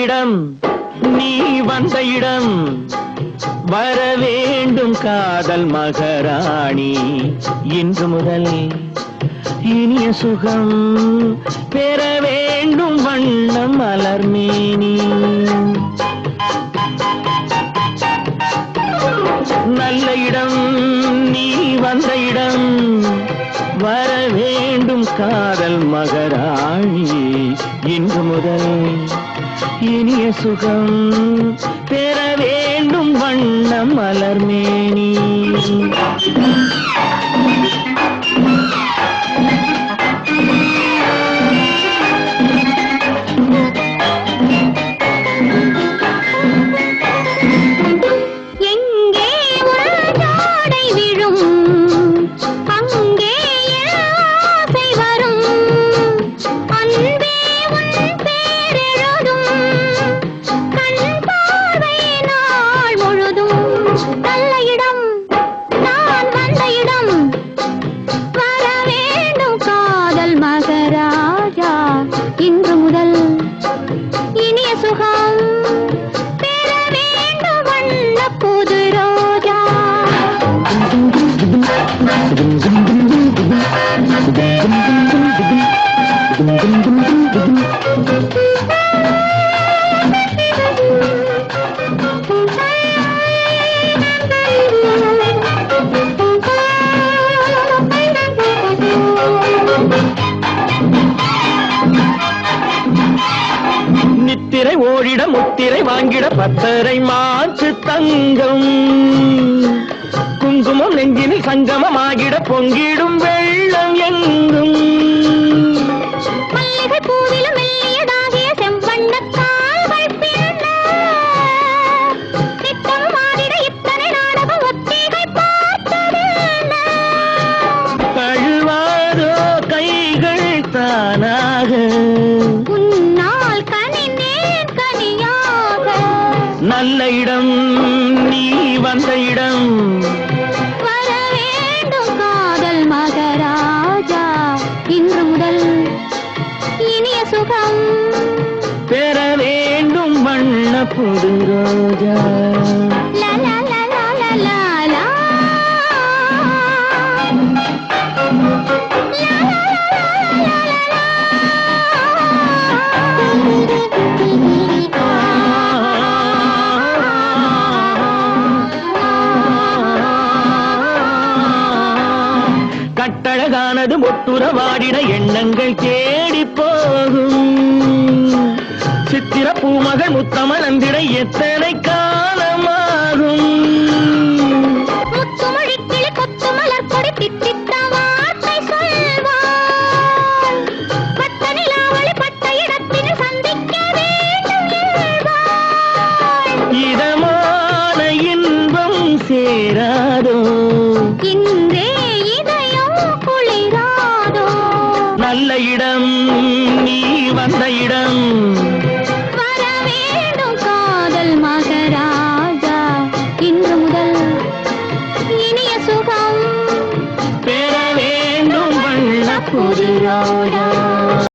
இடம் நீ வந்த இடம் வர வேண்டும் காதல் மகாராணி இன்று முதல் இனிய சுகம் பெற வேண்டும் வண்ணம் மலர்மேனி நல்ல இடம் நீ வந்த இடம் வர வேண்டும் காதல் மகாராணி இன்று முதல் இனிய சுகம் பெற வேண்டும் வண்ணம் மலர்மேனி இன்று முதல் இனிய சுகம் பெற வேண்டும் வண்ண புது ரோஜா நித்திரை ஓடிட முத்திரை வாங்கிட பத்தரை மாற்று தங்கம் குங்குமம் நெஞ்சினில் சங்கமமாகிட பொங்கிடும் வெள்ளம் எங்கும் மல்லிகை பூவிலும் மெல்லியதாகிய செம்பண்ண கால்கள் பின்ன நித்தம் மாறிட இத்தனை நாடகம் ஒத்திகை பார்த்ததென்ன கழுவாதோ கைகள் தானாக நல்ல இடம் நீ வந்த இடம் வர வேண்டும் காதல் மகாராஜா இன்று முதல் இனிய சுகம் பெற வேண்டும் வண்ண புது ரோஜா கட்டழகானது முத்துறவாடின எண்ணங்கள் தேடி போகும் சித்திர பூமகள் முத்தமன் அந்திட எத்தனை காலமாகும் முத்துமொழி கிளி கொத்து மலர் கொடி தித்தித்த வார்த்தை சொல்வாள் பட்ட நிலாவளி பட்ட இடத்தில் சந்திக்க வேண்டும் என்பாள் இதமான இன்பம் சேராதோ இன்றே நல்ல இடம் நீ வந்த இடம்